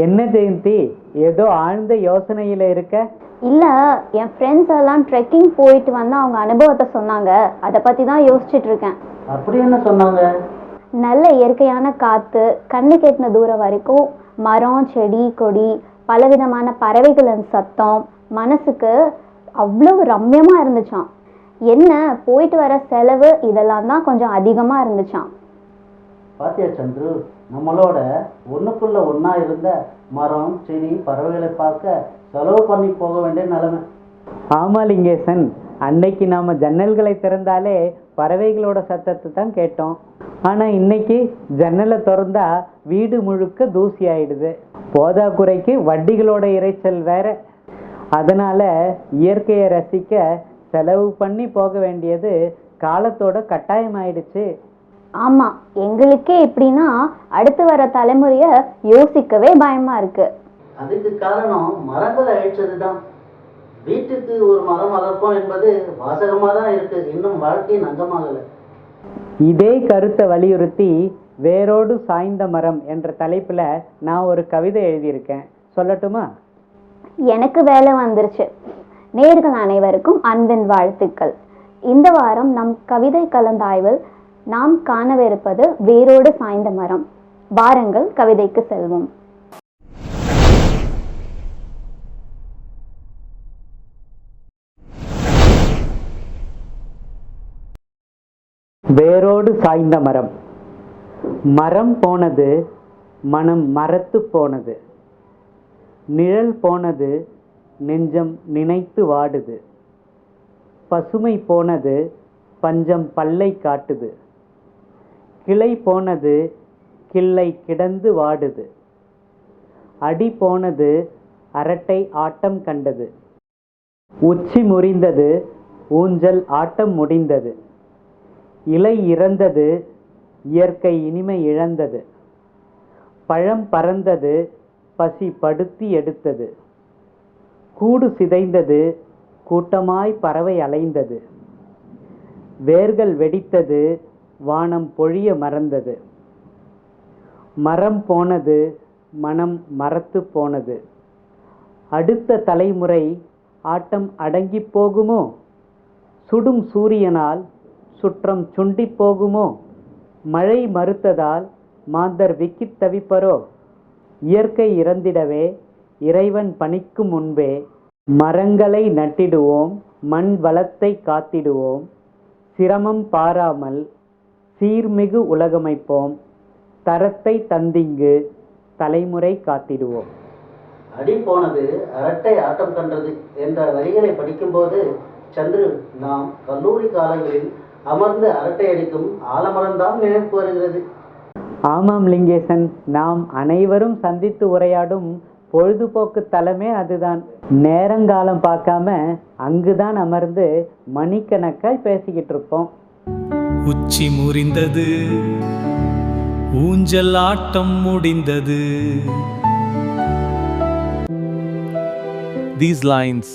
என்ன ஜெயந்தி, ஏதோ ஆழ்ந்த யோசனையில் இருக்க? இல்லை, என் ஃப்ரெண்ட்ஸ் எல்லாம் ட்ரெக்கிங் போயிட்டு வந்து அவங்க அனுபவத்தை சொன்னாங்க. அதை பற்றி தான் யோசிச்சுட்டு இருக்கேன். அப்படி என்ன சொன்னாங்க? நல்ல இயற்கையான காற்று, கண்ணு கெட்டின தூரம் வரைக்கும் மரம், செடி, கொடி, பலவிதமான பறவைகளின் சத்தம் மனசுக்கு அவ்வளவு ரம்யமாக இருந்துச்சான். என்ன போயிட்டு வர செலவு இதெல்லாம் தான் கொஞ்சம் அதிகமாக இருந்துச்சான். பாத்தியா சந்துரு, நம்மளோட ஒன்றுக்குள்ள ஒன்றா இருந்த மரம், செடி, பறவைகளை பார்க்க செலவு பண்ணி போக வேண்டிய நிலைமை. ஆமாம் லிங்கேசன், அன்னைக்கு நாம் ஜன்னல்களை திறந்தாலே பறவைகளோட சத்தத்தை தான் கேட்டோம். ஆனால் இன்னைக்கு ஜன்னலை திறந்தா வீடு முழுக்க தூசி ஆயிடுது. போதாக்குறைக்கு வட்டிகளோட இறைச்சல் வேற. அதனால இயற்கையை ரசிக்க செலவு பண்ணி போக வேண்டியது காலத்தோட கட்டாயமாயிடுச்சு. ஆமாம், எங்களுக்கே எப்படின்னா அடுத்து வர தலைமுறையை யோசிக்கவே பயமாக இருக்கு. அதுக்கு காரணம் மரங்களை அழிச்சது தான். வீட்டுக்கு ஒரு மரம் வளர்ப்போம் என்பது வாசகமாக தான் இருக்கு, இன்னும் வாழ்க்கையின் அங்கமாகலை. இதே கருத்தை வலியுறுத்தி வேரோடு சாய்ந்த மரம் என்ற தலைப்பில் நான் ஒரு கவிதை எழுதியிருக்கேன், சொல்லட்டுமா? எனக்கு வேலை வந்துருச்சு. நேயர்கள் அனைவருக்கும் அன்பின் வாழ்த்துக்கள். இந்த வாரம் நம் கவிதை கலந்தாய்வில் நாம் காணவிருப்பது வேரோடு சாய்ந்த மரம். வாருங்கள் கவிதைக்கு செல்வோம். வேரோடு சாய்ந்த மரம். மரம் போனது, மனம் மரத்து போனது. நிழல் போனது, நெஞ்சம் நினைத்து வாடுது. பசுமை போனது, பஞ்சம் பல்லை காட்டுது. கிளை போனது, கிள்ளை கிடந்து வாடுது. அடி போனது, அரட்டை ஆட்டம் கண்டது. உச்சி முறிந்தது, ஊஞ்சல் ஆட்டம் முடிந்தது. இலை இறந்தது, இயற்கை இனிமை இழந்தது. பழம் பறந்தது, பசி படுத்தி எடுத்தது. கூடு சிதைந்தது, கூட்டமாய் பறவை அலைந்தது. வேர்கள் வெடித்தது, வானம் பொழிய மறந்தது. மரம் போனது, மனம் மரத்து போனது. அடுத்த தலைமுறை ஆட்டம் அடங்கி போகுமோ? சுடும் சூரியனால் சுற்றம் சுண்டி போகுமோ? மழை மறுத்ததால் மாந்தர் விக்கித் தவிப்பரோ? இயற்கை இறந்திடவே இறைவன் பணிக்கும் முன்பே மரங்களை நட்டிடுவோம், மண் வளத்தை காத்திடுவோம். சிரமம் பாராமல் சீர்மிகு உலகமைப்போம், தரத்தை தந்திங்கு தலைமுறை காத்திடுவோம். அடி போனது, அரட்டை ஆட்டம் கண்டது என்ற வரிகளை படிக்கும்போது சந்துரு, நாம் கல்லூரி காலங்களில் அமர்ந்து அரட்டை அடிக்கும் ஆலமரம்தான் நினைப்பு வருகிறது. ஆமாம் லிங்கேசன், நாம் அனைவரும் சந்தித்து உரையாடும் பொழுதுபோக்கு தலமே அதுதான். நேரங்காலம் பார்க்காம அங்குதான் அமர்ந்து மணிக்கணக்காய் பேசிக்கிட்டு இருப்போம். உச்சி முறிந்தது, ஊஞ்சல் ஆட்டம் முடிந்தது. These lines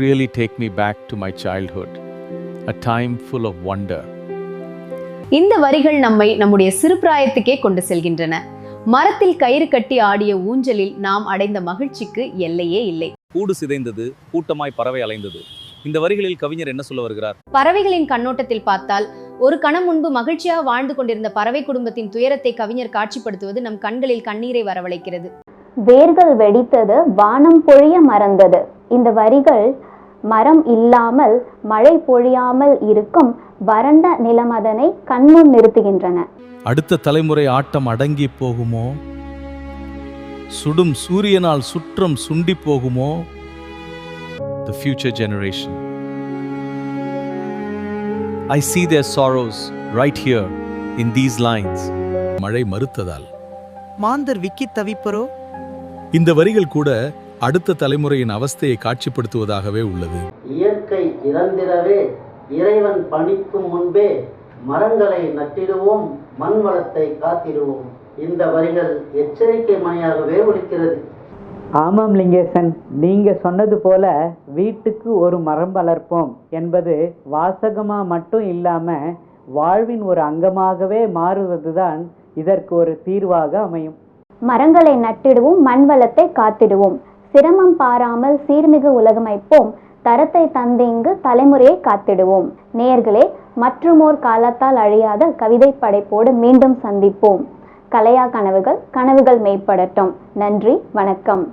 really take me back to my childhood, a time full of wonder. இந்த வரிகள் நம்மை நம்முடைய சிறுபிராயத்துக்கே கொண்டு செல்கின்றன. மரத்தில் கயிறு கட்டி ஆடிய ஊஞ்சலில் நாம் அடைந்த மகிழ்ச்சிக்கு எல்லையே இல்லை. கூடு சிதைந்தது, கூட்டமாய் பறவை அலைந்தது. இந்த வரிகளில் கவிஞர் என்ன சொல்ல வருகிறார்? பறவைகளின் கண்ணோட்டத்தில் பார்த்தால் ஒரு கணம் முன்பு மகிழ்ச்சியாக வாழ்ந்து கொண்டிருந்த பறவை குடும்பத்தின் துயரத்தை கவிஞர் காட்சிப்படுத்துவது நம் கண்களில் கண்ணீரை வரவழைக்கிறது. வேர்கள் வெடித்தது, வானம் பொழிய மறந்தது. இந்த வரிகள் மரம் இல்லாமல் மழை பொழியாமல் இருக்கும் வறண்ட நிலமதனை கண்முன் நிறுத்துகின்றன. அடுத்த தலைமுறை ஆட்டம் அடங்கி போகுமோ? சுடும் சூரியனால் சுற்றம் சுண்டி போகுமோ? The future generation. I see their sorrows right here in these lines. மழை மறுத்ததால் மாந்தர் விக்கி தவிப்பரோ? இந்த வரிகள் கூட அடுத்த தலைமுறையின் அவஸ்தையை காட்சிப்படுத்துவதாகவே உள்ளது. இயற்கை இறந்திடவே இறைவன் பணிக்கும் முன்பே மரங்களை நட்டிடுவோம், மண் வளத்தை காத்திடுவோம். இந்த வரிகள் எச்சரிக்கை மணியாகவே ஒலிக்கிறது. ஆமாம் லிங்கேசன், நீங்க சொன்னது போல வீட்டுக்கு ஒரு மரம் வளர்ப்போம் என்பது வாசகமா மட்டும் இல்லாம வாழ்வின் ஒரு அங்கமாகவே மாறுவதுதான் இதற்கு ஒரு தீர்வாக அமையும். மரங்களை நட்டிடுவோம், மண் வளத்தை காத்திடுவோம். சிரமம் பாராமல் சீர்மிகு உலகமைப்போம். தரத்தை தந்திங்கு தலைமுறையை காத்திடுவோம். நேயர்களே, மற்றுமோர் காலத்தால் அழியாத கவிதை படைப்போடு மீண்டும் சந்திப்போம். கலையா கனவுகள், கனவுகள் மெய்ப்படட்டும். நன்றி, வணக்கம்.